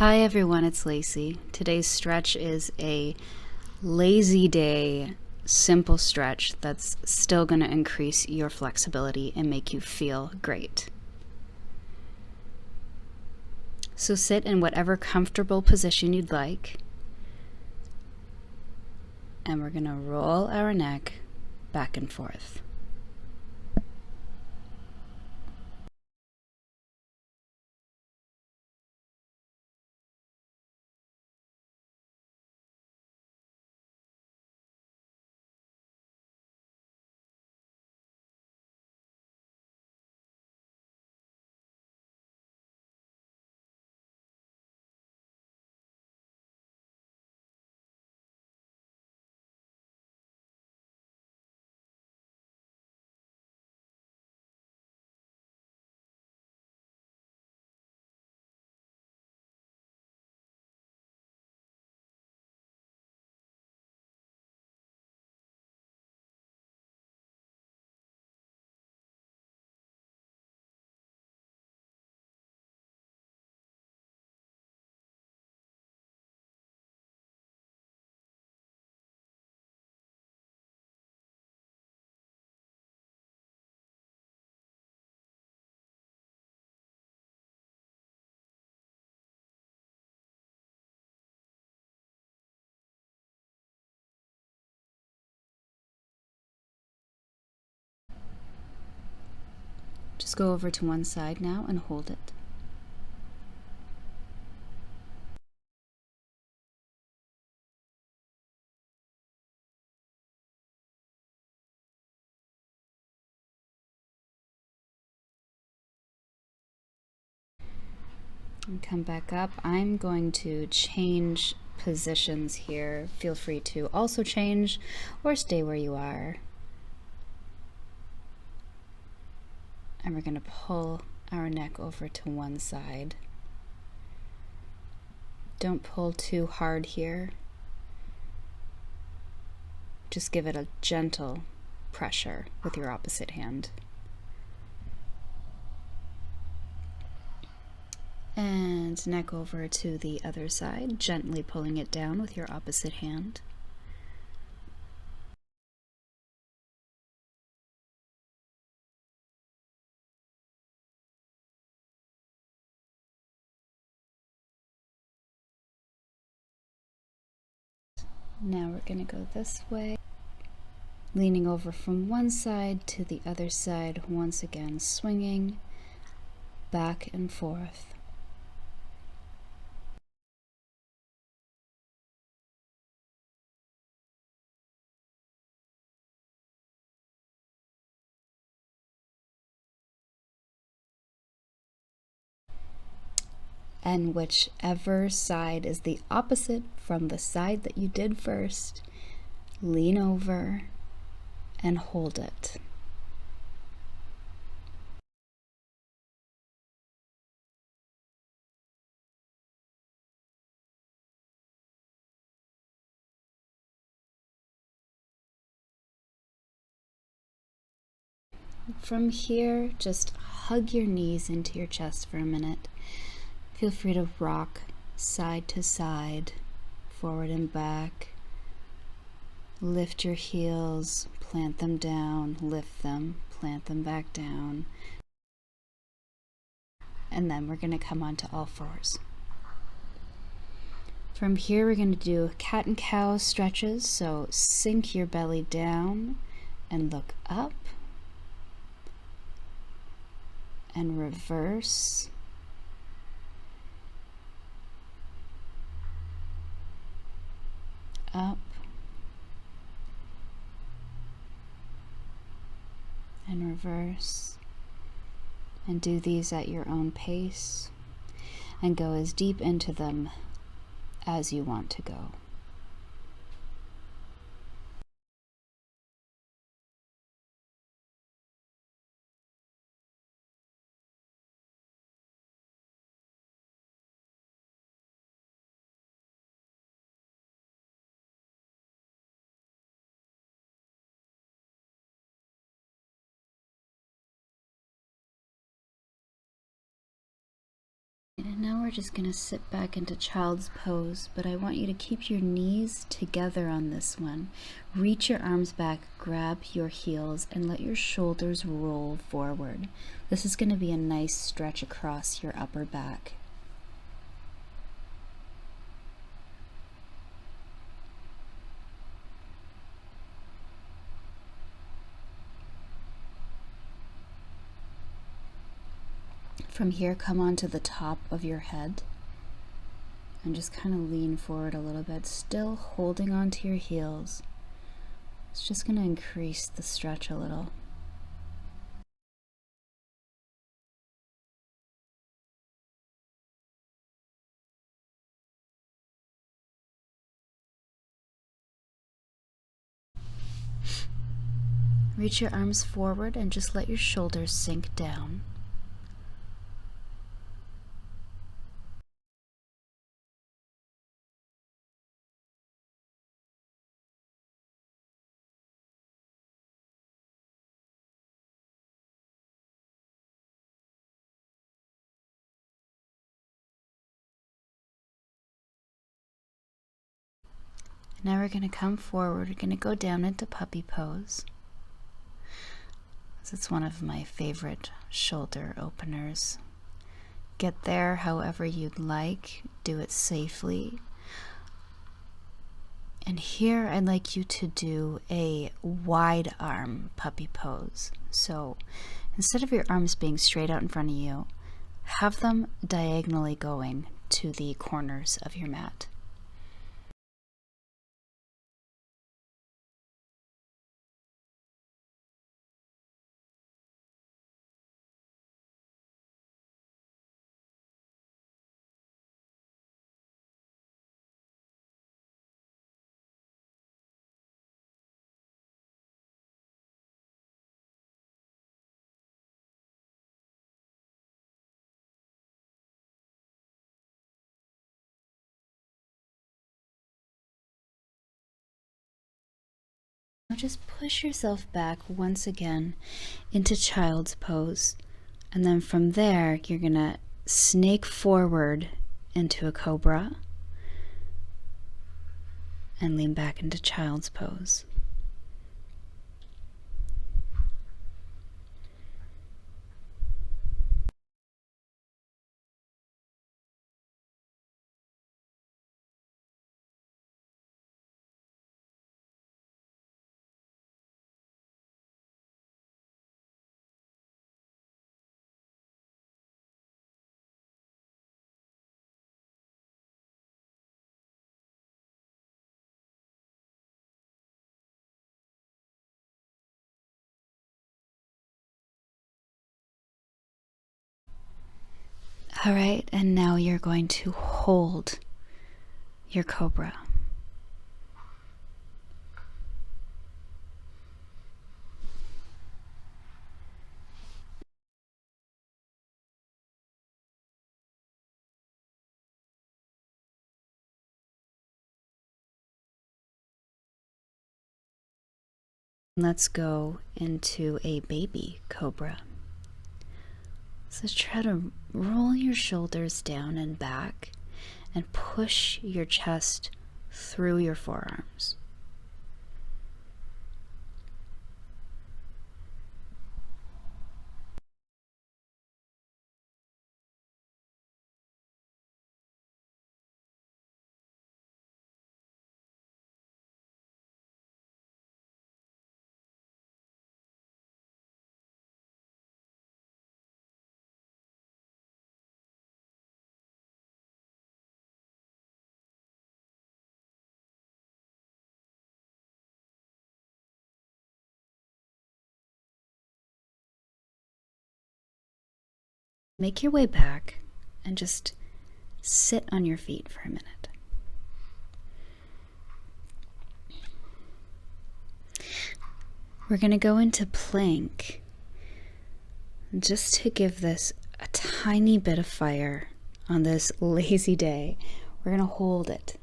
Hi everyone, it's Lacey. Today's stretch is a lazy day, simple stretch that's still going to increase your flexibility and make you feel great. So sit in whatever comfortable position you'd like, and we're going to roll our neck back and forth. Just go over to one side now and hold it. And come back up. I'm going to change positions here. Feel free to also change or stay where you are. And we're going to pull our neck over to one side. Don't pull too hard here. Just give it a gentle pressure with your opposite hand. And neck over to the other side, gently pulling it down with your opposite hand. Now we're going to go this way, leaning over from one side to the other side, once again swinging back and forth. And whichever side is the opposite from the side that you did first, lean over and hold it. From here, just hug your knees into your chest for a minute. Feel free to rock side to side, forward and back. Lift your heels, plant them down, lift them, plant them back down. And then we're going to come onto all fours. From here, we're going to do cat and cow stretches. So sink your belly down and look up. And reverse. Up. And reverse. And do these at your own pace. And go as deep into them as you want to go. Now we're just going to sit back into child's pose, but I want you to keep your knees together on this one. Reach your arms back, grab your heels, and let your shoulders roll forward. This is going to be a nice stretch across your upper back. From here, come onto the top of your head and just kind of lean forward a little bit, still holding onto your heels. It's just going to increase the stretch a little. Reach your arms forward and just let your shoulders sink down. Now we're going to come forward. We're going to go down into puppy pose. It's one of my favorite shoulder openers. Get there however you'd like. Do it safely. And here I'd like you to do a wide arm puppy pose. So instead of your arms being straight out in front of you, have them diagonally going to the corners of your mat. Now just push yourself back once again into child's pose. And then from there, you're going to snake forward into a cobra and lean back into child's pose. All right, and now you're going to hold your cobra. Let's go into a baby cobra. So try to roll your shoulders down and back and push your chest through your forearms. Make your way back and just sit on your feet for a minute. We're going to go into plank just to give this a tiny bit of fire on this lazy day. We're going to hold it.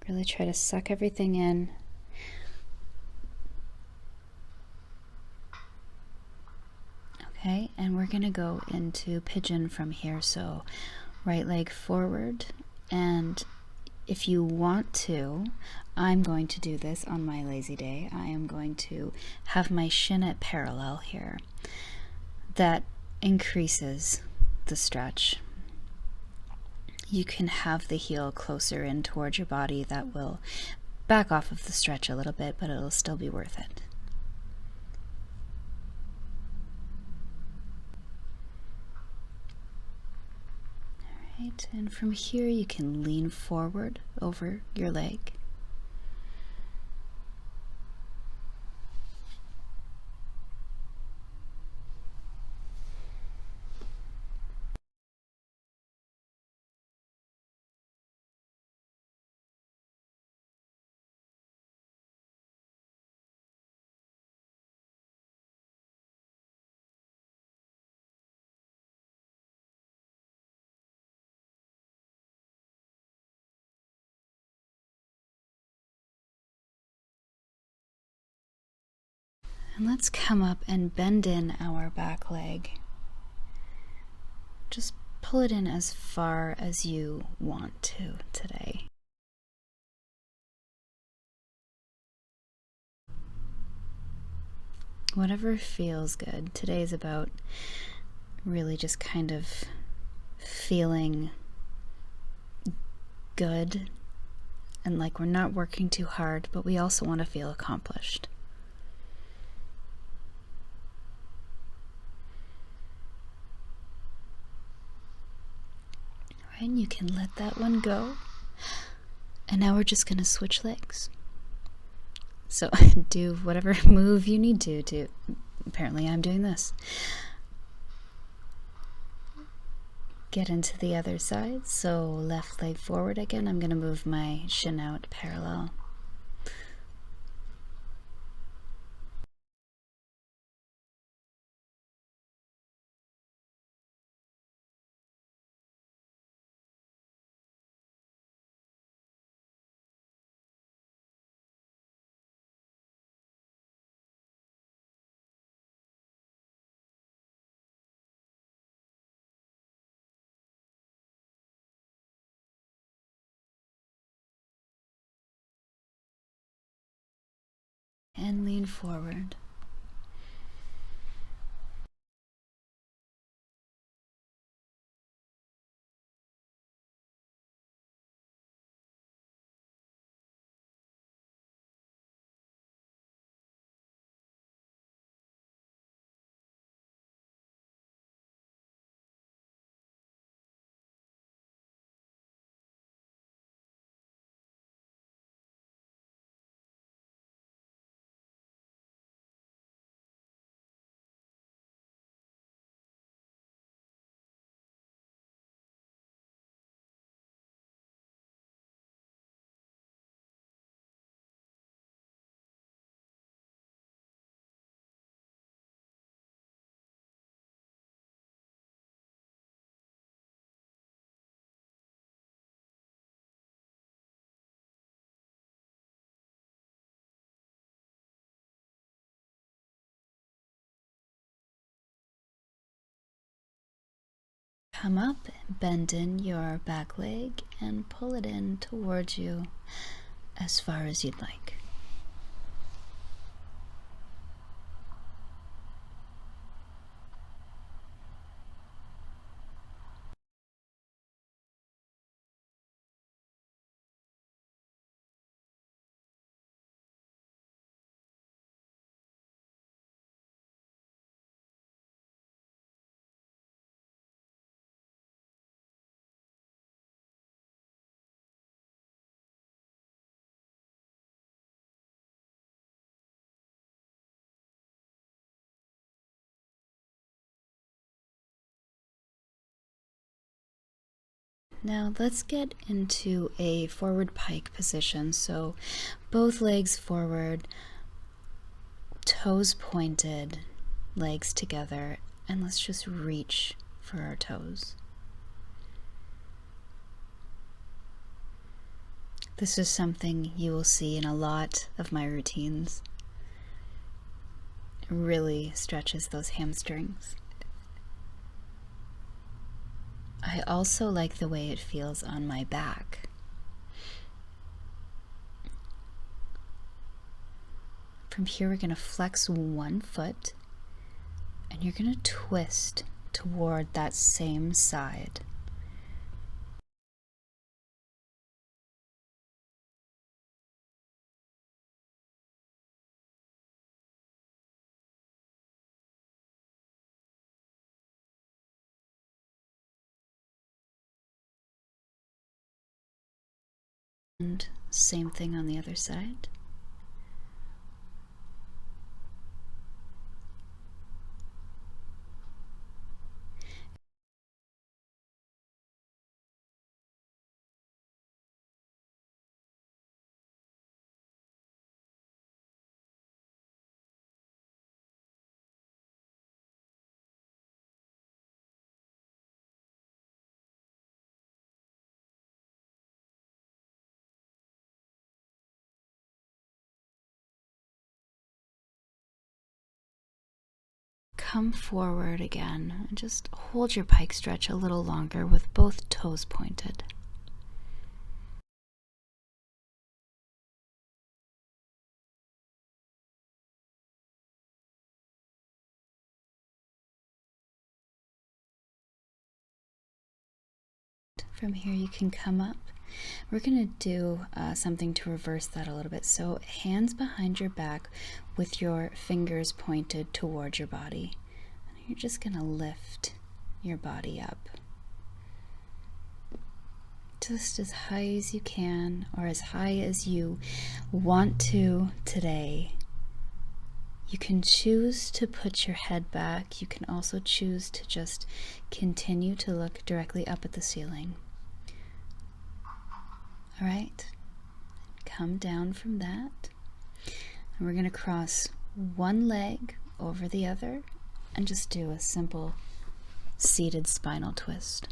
Really try to suck everything in. Okay, and we're gonna go into pigeon from here. So right leg forward, and if you want to, I'm going to do this on my lazy day. I am going to have my shin at parallel here. That increases the stretch. You can have the heel closer in towards your body. That will back off of the stretch a little bit, but it'll still be worth it. Right, and from here you can lean forward over your leg. And let's come up and bend in our back leg. Just pull it in as far as you want to today. Whatever feels good. Today is about really just kind of feeling good and like we're not working too hard, but we also want to feel accomplished. All right, you can let that one go. And now we're just going to switch legs. So do whatever move you need to. Apparently I'm doing this. Get into the other side. So left leg forward again. I'm going to move my shin out parallel. And lean forward. Come up, bend in your back leg, and pull it in towards you as far as you'd like. Now let's get into a forward pike position. So both legs forward, toes pointed, legs together, and let's just reach for our toes. This is something you will see in a lot of my routines. It really stretches those hamstrings. I also like the way it feels on my back. From here, we're going to flex one foot and you're going to twist toward that same side. And same thing on the other side. Come forward again and just hold your pike stretch a little longer with both toes pointed. From here you can come up. We're going to do something to reverse that a little bit. So hands behind your back with your fingers pointed towards your body. And you're just going to lift your body up. Just as high as you can, or as high as you want to today. You can choose to put your head back. You can also choose to just continue to look directly up at the ceiling. All right, come down from that. And we're going to cross one leg over the other and just do a simple seated spinal twist.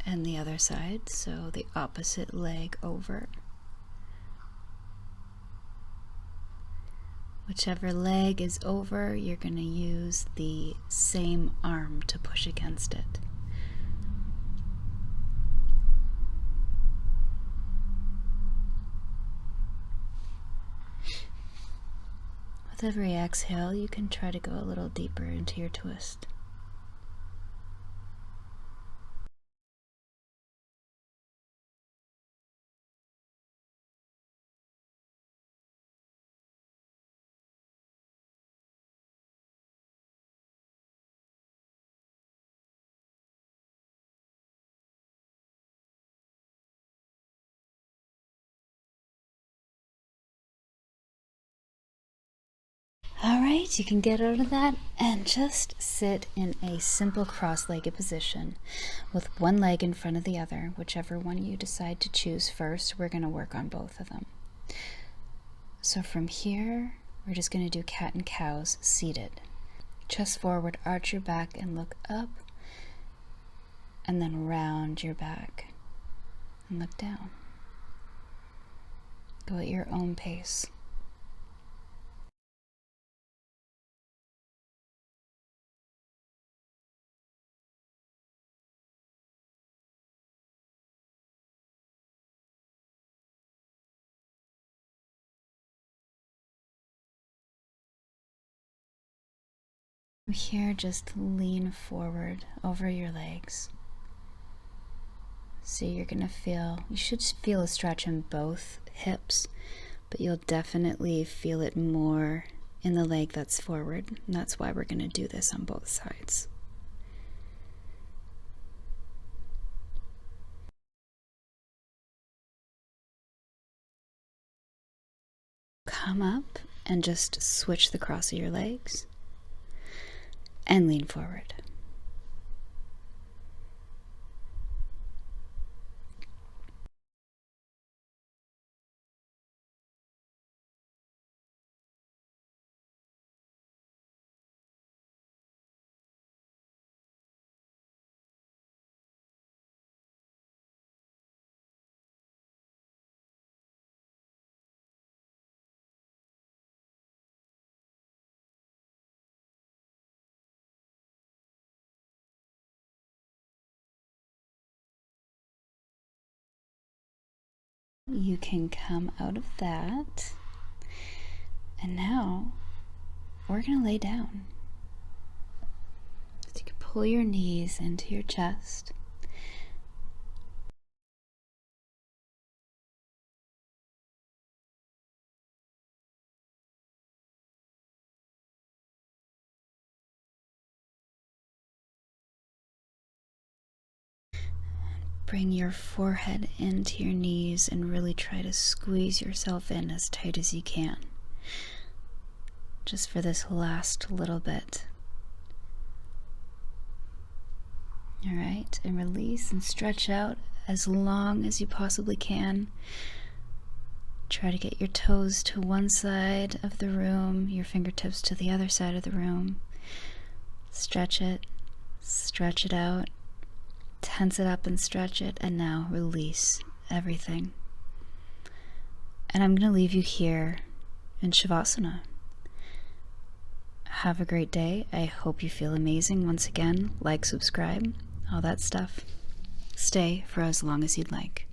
And the other side, so the opposite leg over. Whichever leg is over, you're going to use the same arm to push against it. With every exhale, you can try to go a little deeper into your twist. All right, you can get out of that and just sit in a simple cross-legged position with one leg in front of the other. Whichever one you decide to choose first, we're going to work on both of them. So from here, we're just going to do cat and cows seated. Chest forward, arch your back and look up, and then round your back and look down. Go at your own pace. Here, just lean forward over your legs. So you're gonna feel, you should feel a stretch in both hips, but you'll definitely feel it more in the leg that's forward. And that's why we're gonna do this on both sides. Come up and just switch the cross of your legs and lean forward. You can come out of that, and now we're going to lay down. So you can pull your knees into your chest. Bring your forehead into your knees and really try to squeeze yourself in as tight as you can. Just for this last little bit. All right, and release and stretch out as long as you possibly can. Try to get your toes to one side of the room, your fingertips to the other side of the room. Stretch it out. Tense it up and stretch it, and now release everything. And I'm going to leave you here in Shavasana. Have a great day. I hope you feel amazing. Once again, like, subscribe, all that stuff. Stay for as long as you'd like.